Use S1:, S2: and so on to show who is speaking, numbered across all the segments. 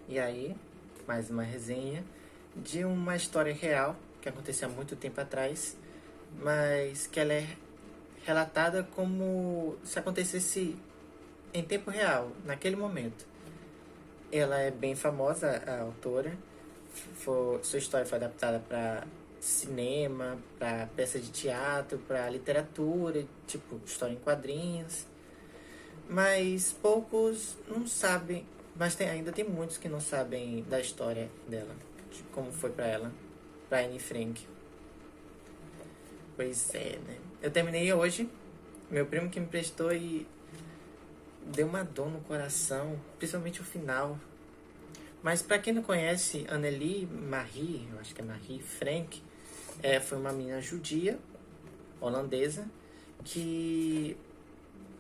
S1: E aí, mais uma resenha de uma história real que aconteceu há muito tempo atrás, mas que ela é relatada como se acontecesse em tempo real, naquele momento. Ela é bem famosa, a autora. Sua história foi adaptada para cinema, para peça de teatro, para literatura, tipo história em quadrinhos. Mas poucos não sabem, mas ainda tem muitos que não sabem da história dela, de como foi pra ela, pra Anne Frank. Pois é, né? Eu terminei hoje, meu primo que me prestou e deu uma dor no coração, principalmente o final. Mas pra quem não conhece, Anneli Marie, eu acho que é Marie Frank, foi uma menina judia, holandesa, que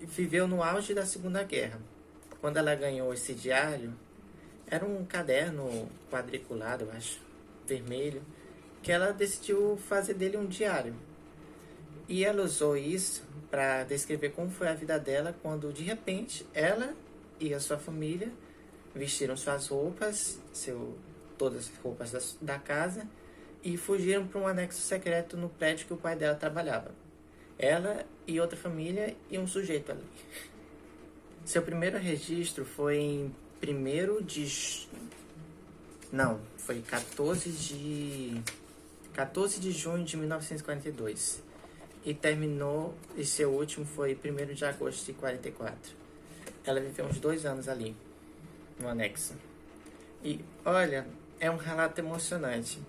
S1: viveu no auge da Segunda Guerra. Quando ela ganhou esse diário, era um caderno quadriculado, eu acho, vermelho, que ela decidiu fazer dele um diário. E ela usou isso para descrever como foi a vida dela quando, de repente, ela e a sua família vestiram suas roupas, todas as roupas da casa, e fugiram para um anexo secreto no prédio que o pai dela trabalhava. Ela e outra família e um sujeito ali. Seu primeiro registro foi em 1º de... Não, foi 14 de junho de 1942. E terminou, e seu último foi 1º de agosto de 44. Ela viveu uns 2 anos ali, no anexo. E, olha, é um relato emocionante.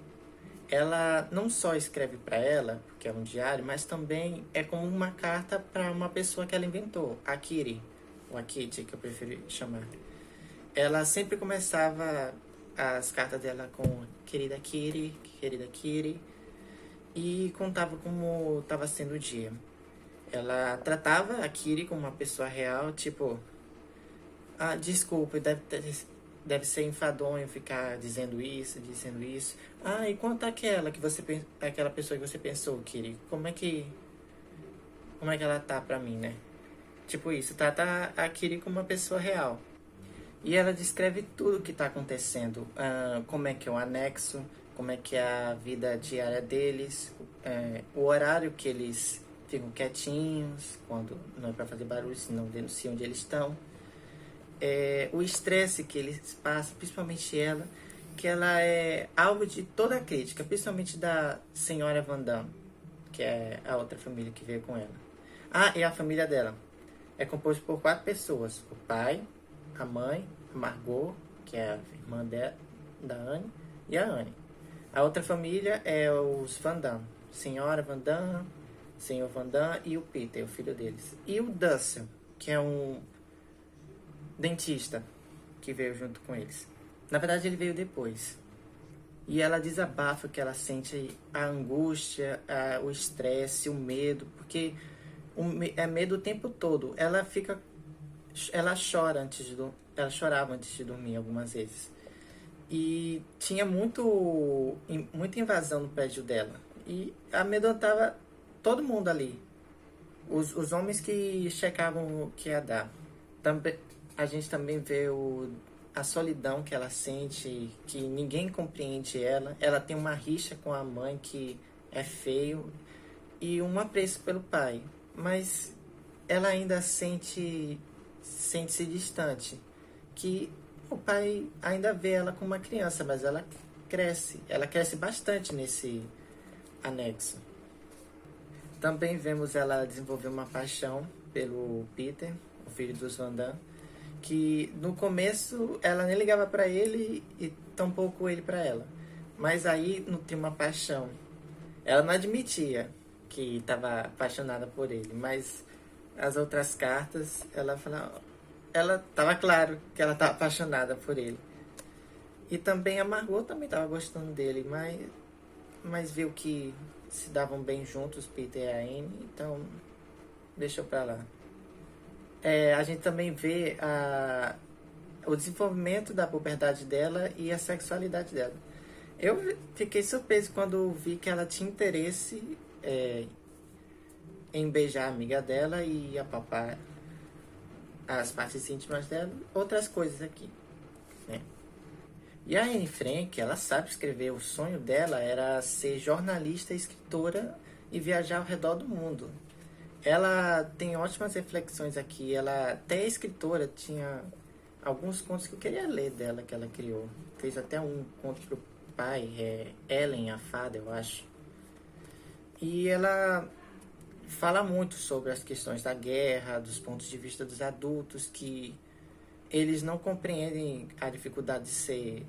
S1: Ela não só escreve para ela, porque é um diário, mas também é como uma carta para uma pessoa que ela inventou, a Kitty, ou a Kitty, que eu prefiro chamar. Ela sempre começava as cartas dela com querida Kitty, e contava como estava sendo o dia. Ela tratava a Kitty como uma pessoa real, tipo, desculpa, deve ser enfadonho ficar dizendo isso. E quanto àquela aquela pessoa que você pensou, Kitty, como é que ela tá pra mim, né? Tipo isso, trata a Kitty como uma pessoa real. E ela descreve tudo o que está acontecendo, como é que é o anexo, como é que é a vida diária deles, o horário que eles ficam quietinhos, quando não é para fazer barulho, senão denunciam onde eles estão. O estresse que eles passam, principalmente ela, que ela é alvo de toda a crítica, principalmente da senhora Van Damme, que é a outra família que veio com ela. E a família dela é composta por 4 pessoas: o pai, a mãe, a Margot, que é a irmã da Anne, e a Anne. A outra família é os Van Damme, senhora Van Damme, senhor Van Damme e o Peter, o filho deles. E o Dussel, que é um dentista que veio junto com eles. Na verdade, ele veio depois. E ela desabafa que ela sente a angústia, o estresse, o medo, porque é medo o tempo todo. Ela chora ela chorava antes de dormir algumas vezes. E tinha muita invasão no prédio dela. E amedrontava todo mundo ali. Os homens que checavam o que ia dar. Também, a gente também vê a solidão que ela sente, que ninguém compreende ela. Ela tem uma rixa com a mãe que é feio e um apreço pelo pai. Mas ela ainda sente-se distante. Que o pai ainda vê ela como uma criança, mas ela cresce bastante nesse anexo. Também vemos ela desenvolver uma paixão pelo Peter, o filho dos Van Damme, que no começo ela nem ligava para ele e tampouco ele para ela. Mas aí não tinha uma paixão. Ela não admitia que estava apaixonada por ele, mas as outras cartas ela estava claro que ela estava apaixonada por ele. E também a Margot também estava gostando dele, mas viu que se davam bem juntos, Peter e a Anne, então deixou pra lá. A gente também vê o desenvolvimento da puberdade dela e a sexualidade dela. Eu fiquei surpreso quando vi que ela tinha interesse em beijar a amiga dela e apalpar as partes íntimas dela, outras coisas aqui, né? E a Anne Frank, ela sabe escrever. O sonho dela era ser jornalista, escritora e viajar ao redor do mundo. Ela tem ótimas reflexões aqui. Ela até é escritora, tinha alguns contos que eu queria ler dela, que ela criou. Fez até um conto pro pai, Ellen, a fada, eu acho. E ela fala muito sobre as questões da guerra, dos pontos de vista dos adultos, que eles não compreendem a dificuldade de ser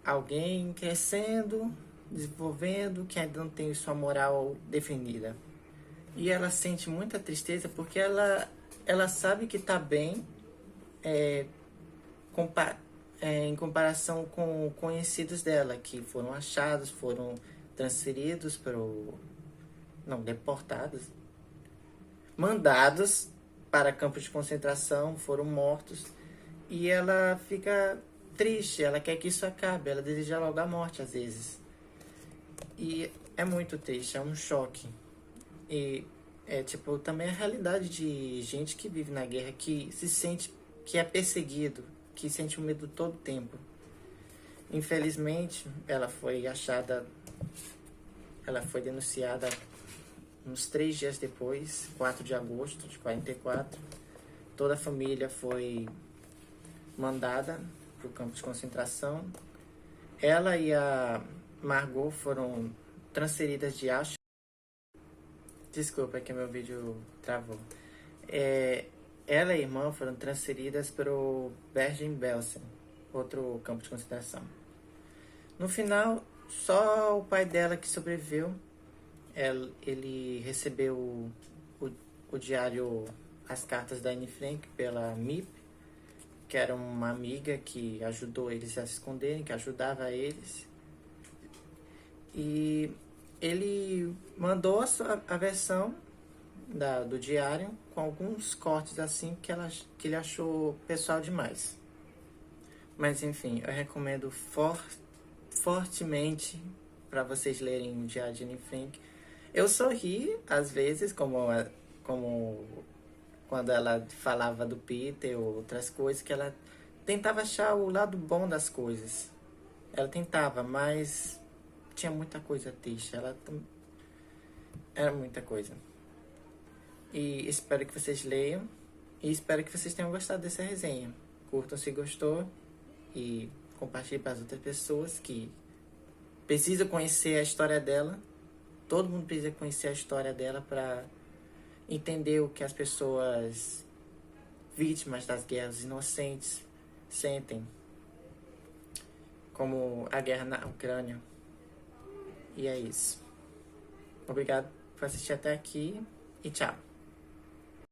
S1: alguém crescendo, desenvolvendo, que ainda não tem sua moral definida. E ela sente muita tristeza porque ela sabe que está bem em comparação com conhecidos dela, que foram achados, foram transferidos deportados, mandados para campos de concentração, foram mortos. E ela fica triste, ela quer que isso acabe, ela deseja logo a morte às vezes. E é muito triste, é um choque. E também a realidade de gente que vive na guerra, que se sente que é perseguido, que sente o medo todo o tempo. Infelizmente, ela foi denunciada uns 3 dias depois, 4 de agosto de 44. Toda a família foi mandada para o campo de concentração. Ela e a Margot foram transferidas de Auschwitz. Desculpa, é que meu vídeo travou. Ela e a irmã foram transferidas para o Bergen-Belsen, outro campo de concentração. No final, só o pai dela que sobreviveu. Ele recebeu o diário, as cartas da Anne Frank pela MIP, que era uma amiga que ajudou eles a se esconderem, que ajudava eles. E ele mandou a versão do diário com alguns cortes assim que ele achou pessoal demais. Mas enfim, eu recomendo fortemente para vocês lerem o diário de Anne Frank. Eu sorri às vezes, como quando ela falava do Peter ou outras coisas, que ela tentava achar o lado bom das coisas. Ela tentava, mas tinha muita coisa triste. Era muita coisa. E espero que vocês leiam. E espero que vocês tenham gostado dessa resenha. Curtam se gostou. E compartilhe para as outras pessoas que precisam conhecer a história dela. Todo mundo precisa conhecer a história dela para entender o que as pessoas vítimas das guerras inocentes sentem, como a guerra na Ucrânia. E é isso. Obrigado por assistir até aqui e tchau.